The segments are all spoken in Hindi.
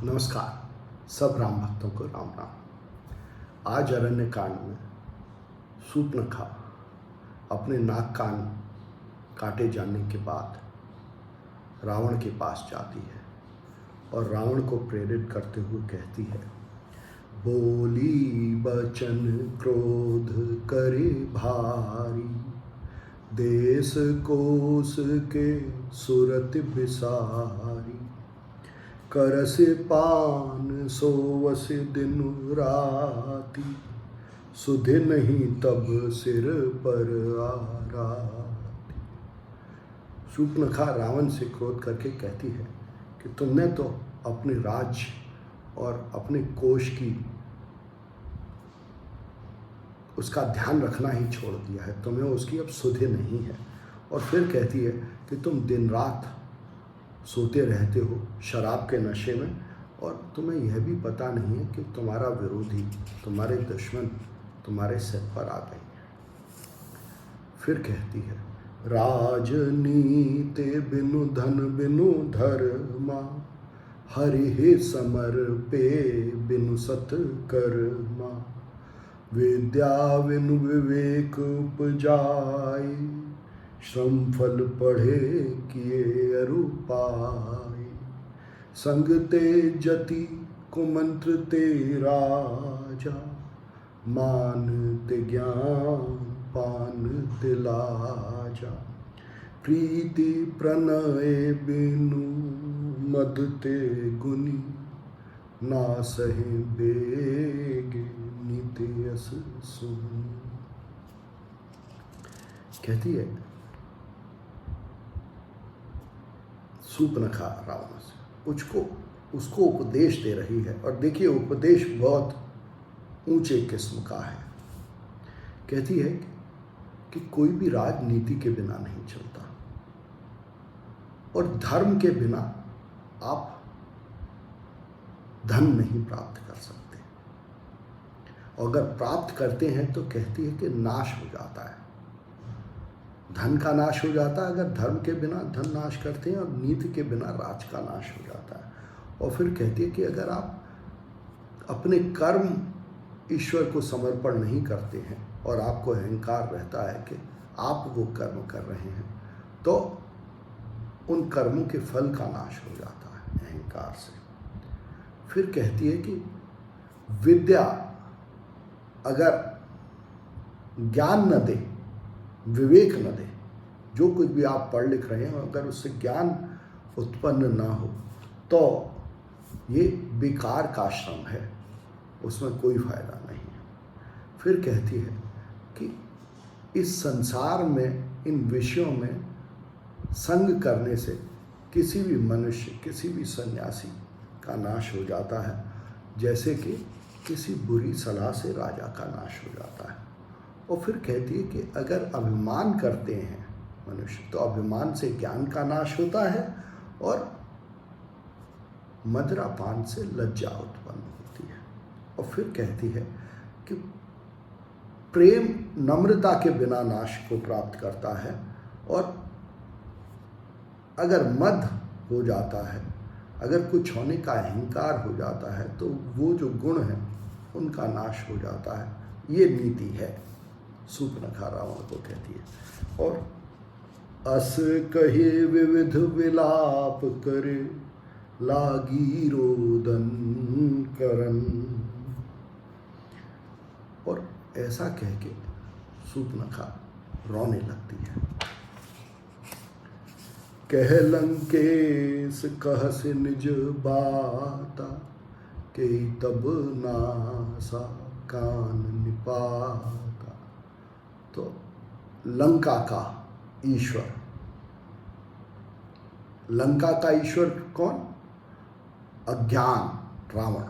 नमस्कार। सब राम भक्तों को राम राम। आज अरण्य कांड में शूर्पणखा अपने नाक कान काटे जाने के बाद रावण के पास जाती है और रावण को प्रेरित करते हुए कहती है, बोली बचन क्रोध करे भारी, देश कोस के सुरत बिसारी, करस पान सोवस दिन राती, सुधे नहीं तब सिर पर आराती। शूर्पणखा रावण से क्रोध करके कहती है कि तुमने तो अपने राज्य और अपने कोश की उसका ध्यान रखना ही छोड़ दिया है, तुम्हें उसकी अब सुधे नहीं है। और फिर कहती है कि तुम दिन रात सोते रहते हो शराब के नशे में, और तुम्हें यह भी पता नहीं है कि तुम्हारा विरोधी, तुम्हारे दुश्मन तुम्हारे सिर पर आ गए हैं। फिर कहती है, राजनीति बिनु धन बिनु धर्मा, हरि समर पे बिनु सत कर्मा, विद्या बिनु विवेक उपजाई, श्रम फल पढ़े किए अरु पाए, संग ते जति कुमंत्र ते राजा, मान ते ज्ञान पान ते लाजा, प्रीति प्रणय बिनु मद ते गुनी, ना सहे बेग नीति अस सुनी। कहती है शूर्पणखा रावण से उसको उपदेश दे रही है, और देखिए उपदेश बहुत ऊंचे किस्म का है। कहती है कि कोई भी राजनीति के बिना नहीं चलता, और धर्म के बिना आप धन नहीं प्राप्त कर सकते, और अगर प्राप्त करते हैं तो कहती है कि नाश हो जाता है, धन का नाश हो जाता है। अगर धर्म के बिना धन नाश करते हैं, और नीति के बिना राज का नाश हो जाता है। और फिर कहती है कि अगर आप अपने कर्म ईश्वर को समर्पण नहीं करते हैं, और आपको अहंकार रहता है कि आप वो कर्म कर रहे हैं, तो उन कर्मों के फल का नाश हो जाता है अहंकार से। फिर कहती है कि विद्या अगर ज्ञान न दे, विवेक न दे, जो कुछ भी आप पढ़ लिख रहे हैं अगर उससे ज्ञान उत्पन्न ना हो, तो ये बेकार का श्रम है, उसमें कोई फायदा नहीं है। फिर कहती है कि इस संसार में इन विषयों में संग करने से किसी भी मनुष्य, किसी भी सन्यासी का नाश हो जाता है, जैसे कि किसी बुरी सलाह से राजा का नाश हो जाता है। और फिर कहती है कि अगर अभिमान करते हैं मनुष्य, तो अभिमान से ज्ञान का नाश होता है, और मदिरापान से लज्जा उत्पन्न होती है। और फिर कहती है कि प्रेम नम्रता के बिना नाश को प्राप्त करता है, और अगर मद हो जाता है, अगर कुछ होने का अहंकार हो जाता है, तो वो जो गुण हैं उनका नाश हो जाता है। ये नीति है, शूर्पणखा रावण को कहती है। और अस कहे विविध विलाप करे, लागी रोदन करन। और ऐसा कह के शूर्पणखा रोने लगती है। कह लंकेश कहस निज बाता, के तब नासा कान निपाता। तो लंका का ईश्वर, लंका का ईश्वर कौन? अज्ञान रावण।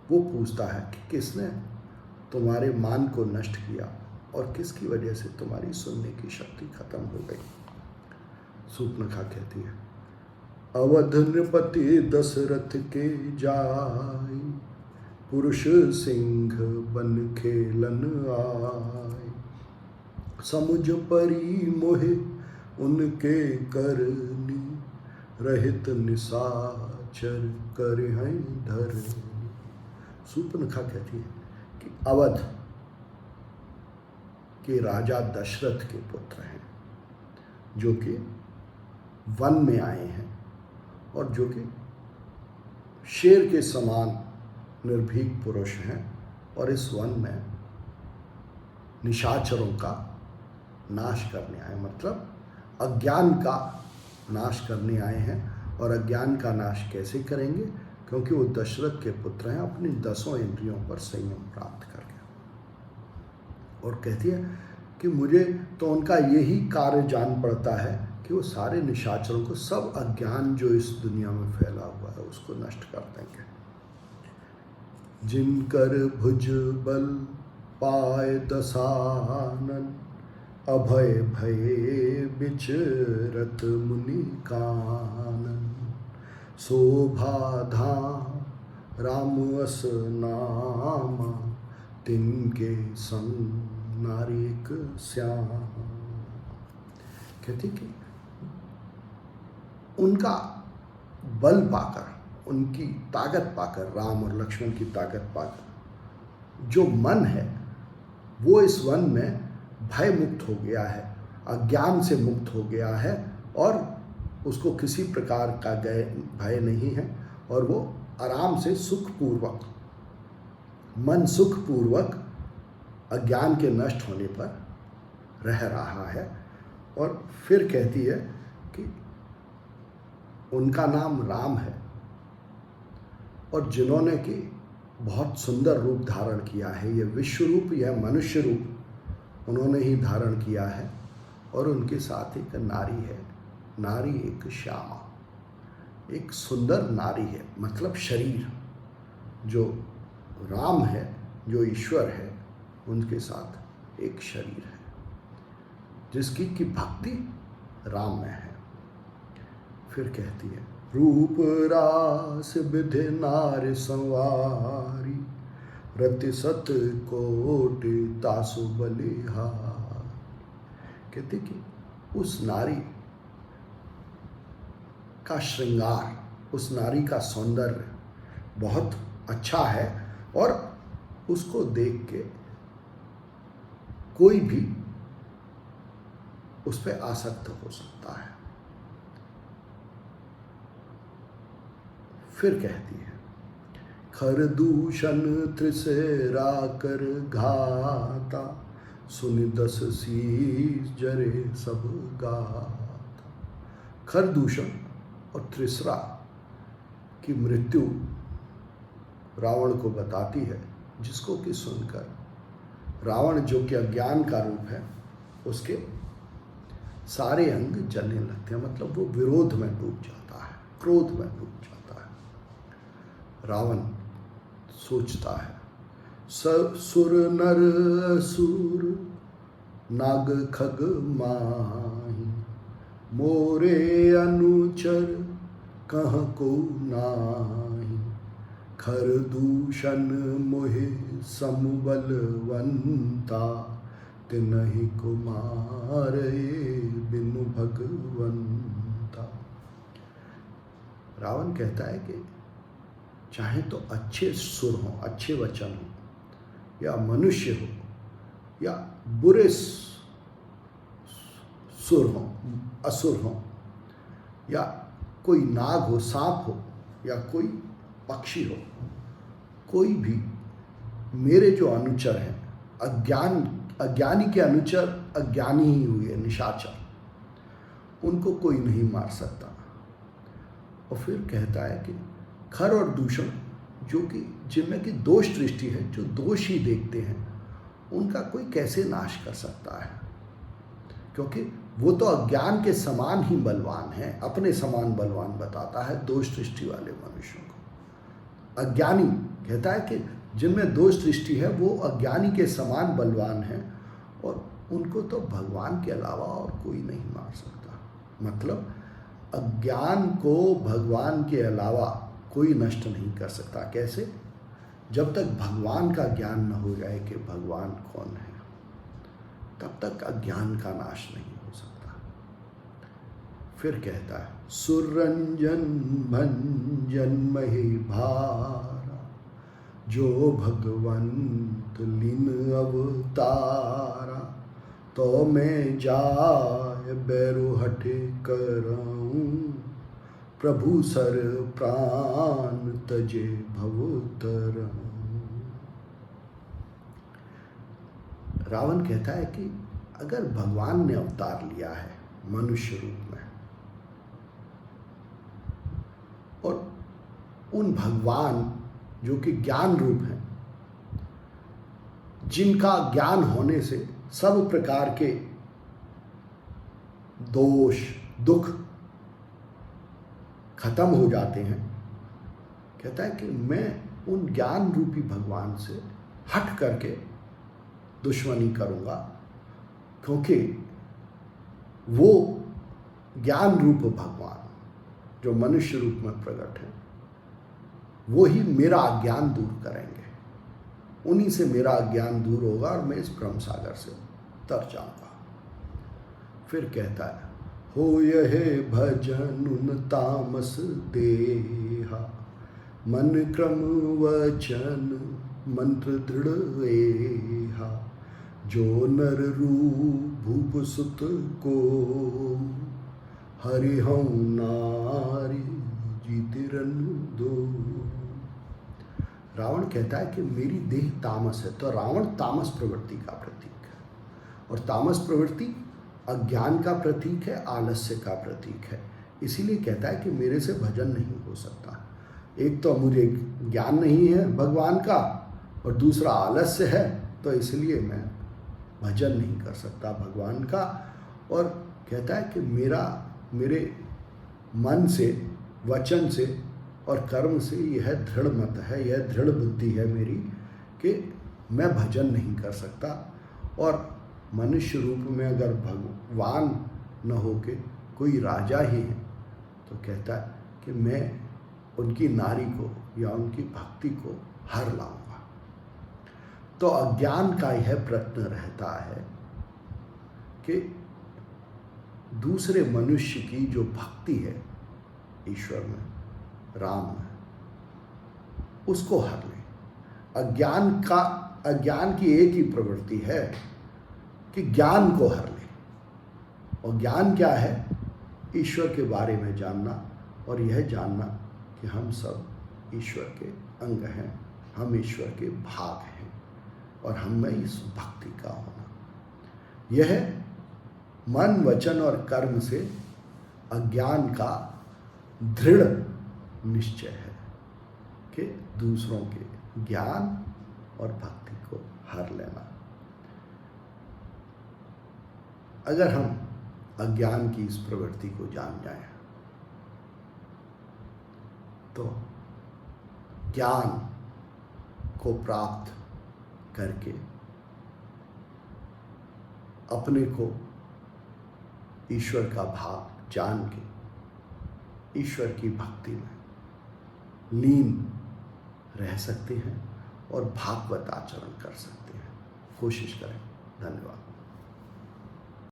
वो पूछता है कि किसने तुम्हारे मान को नष्ट किया, और किसकी वजह से तुम्हारी सुनने की शक्ति खत्म हो गई। शूर्पणखा कहती है, अवध नृपति दशरथ के जाय, पुरुष सिंह बन खेलन आय, समुझ परी मोहे उनके करनी, रहित निषाद खच्चर करे हैं धर। सूर्पनखा कहती है कि अवध के राजा दशरथ के पुत्र हैं, जो कि वन में आए हैं और जो कि शेर के समान निर्भीक पुरुष हैं, और इस वन में निशाचरों का नाश करने आए, मतलब अज्ञान का नाश करने आए हैं। और अज्ञान का नाश कैसे करेंगे? क्योंकि वो दशरथ के पुत्र हैं, अपनी 10 इंद्रियों पर संयम प्राप्त करके। और कहती है कि मुझे तो उनका यही कार्य जान पड़ता है कि वो सारे निशाचरों को, सब अज्ञान जो इस दुनिया में फैला हुआ है, उसको नष्ट कर देंगे। जिनकर भुज बल पाए दसानन, अभय भये विचरत मुनि कानन। शोभा धाम राम अस नामा, तिनके संग नारिक श्याम। कहती कि उनका बल पाकर, उनकी ताकत पाकर, राम और लक्ष्मण की ताकत पाकर, जो मन है वो इस वन में भय मुक्त हो गया है, अज्ञान से मुक्त हो गया है, और उसको किसी प्रकार का भय नहीं है, और वो आराम से सुखपूर्वक, मन सुखपूर्वक अज्ञान के नष्ट होने पर रह रहा है। और फिर कहती है कि उनका नाम राम है, और जिन्होंने कि बहुत सुंदर रूप धारण किया है, यह विश्व रूप या मनुष्य रूप उन्होंने ही धारण किया है। और उनके साथ एक नारी है, नारी एक श्यामा, एक सुंदर नारी है, मतलब शरीर जो राम है, जो ईश्वर है, उनके साथ एक शरीर है जिसकी की भक्ति राम में है। फिर कहती है रूप रास विधि नार संवारी, रति सत कोटि तासु बलिहार। कहती कि उस नारी का श्रृंगार, उस नारी का सौंदर्य बहुत अच्छा है, और उसको देख के कोई भी उस पर आसक्त हो सकता है। फिर कहती है खरदूषण त्रिसेरा कर घाता, सुनि 10 शीश जरे सब गाता। खरदूषण और त्रिसरा की मृत्यु रावण को बताती है, जिसको कि सुनकर रावण, जो कि अज्ञान का रूप है, उसके सारे अंग जलने लगते हैं, मतलब वो विरोध में डूब जाता है, क्रोध में डूब जाता है। रावण सोचता है सुर नर असुर नाग खग माही, मोरे अनुचर कह को नाही, खरदूषण मोहि समबलवंता, तिनहि कुमार बिनु भगवंता। रावण कहता है कि चाहे तो अच्छे सुर हों, अच्छे वचन हो, या मनुष्य हो, या बुरे सुर हो, असुर हो, या कोई नाग हो, सांप हो, या कोई पक्षी हो, कोई भी मेरे जो अनुचर हैं, अज्ञानी के अनुचर अज्ञानी ही हुए, निशाचर, उनको कोई नहीं मार सकता। और फिर कहता है कि खर और दूषण, जो कि जिनमें कि दोष दृष्टि है, जो दोष ही देखते हैं, उनका कोई कैसे नाश कर सकता है, क्योंकि वो तो अज्ञान के समान ही बलवान है, अपने समान बलवान बताता है दोष दृष्टि वाले मनुष्यों को। अज्ञानी कहता है कि जिनमें दोष दृष्टि है वो अज्ञानी के समान बलवान है, और उनको तो भगवान के अलावा और कोई नहीं मार सकता। मतलब अज्ञान को भगवान के अलावा कोई नष्ट नहीं कर सकता। कैसे? जब तक भगवान का ज्ञान न हो जाए कि भगवान कौन है, तब तक अज्ञान का नाश नहीं हो सकता। फिर कहता है, सुरंजन भंजन मही भारा, जो भगवंत लीन अवतारा, तो मैं जाय बैरु हटे कराऊं, प्रभु सर प्राण तजे भवतरऊं। रावण कहता है कि अगर भगवान ने अवतार लिया है मनुष्य रूप में, और उन भगवान जो कि ज्ञान रूप हैं, जिनका ज्ञान होने से सब प्रकार के दोष दुख खत्म हो जाते हैं, कहता है कि मैं उन ज्ञान रूपी भगवान से हट करके दुश्मनी करूंगा, क्योंकि वो ज्ञान रूप भगवान जो मनुष्य रूप में प्रकट है, वो ही मेरा अज्ञान दूर करेंगे। उन्हीं से मेरा अज्ञान दूर होगा और मैं इस ब्रह्म सागर से तर जाऊंगा। फिर कहता है, हो यहे भजन उन तामस देहा, मन क्रम वचन मंत्र दृढ़ एहा, जो नर रूप भूप सुत को, हरि हूँ नारी जीतिरन दो। रावण कहता है कि मेरी देह तामस है, तो रावण तामस प्रवृत्ति का प्रतीक है, और तामस प्रवृत्ति अज्ञान का प्रतीक है, आलस्य का प्रतीक है। इसीलिए कहता है कि मेरे से भजन नहीं हो सकता। एक तो मुझे ज्ञान नहीं है भगवान का, और दूसरा आलस्य है, तो इसलिए मैं भजन नहीं कर सकता भगवान का। और कहता है कि मेरे मन से, वचन से और कर्म से यह दृढ़ मत है, यह दृढ़ बुद्धि है मेरी कि मैं भजन नहीं कर सकता। और मनुष्य रूप में अगर भगवान न हो के कोई राजा ही है, तो कहता है कि मैं उनकी नारी को या उनकी भक्ति को हर लाऊंगा। तो अज्ञान का यह प्रश्न रहता है कि दूसरे मनुष्य की जो भक्ति है ईश्वर में, राम में, उसको हर ले। अज्ञान की एक ही प्रवृत्ति है कि ज्ञान को हर ले। और ज्ञान क्या है? ईश्वर के बारे में जानना, और यह जानना कि हम सब ईश्वर के अंग हैं, हम ईश्वर के भाग हैं, और हम में इस भक्ति का होना। यह मन, वचन और कर्म से अज्ञान का दृढ़ निश्चय है कि दूसरों के ज्ञान और भक्ति को हर लेना। अगर हम अज्ञान की इस प्रवृत्ति को जान जाएं, तो ज्ञान को प्राप्त करके अपने को ईश्वर का भाग जान के ईश्वर की भक्ति में लीन रह सकते हैं और भागवत आचरण कर सकते हैं। कोशिश करें। धन्यवाद।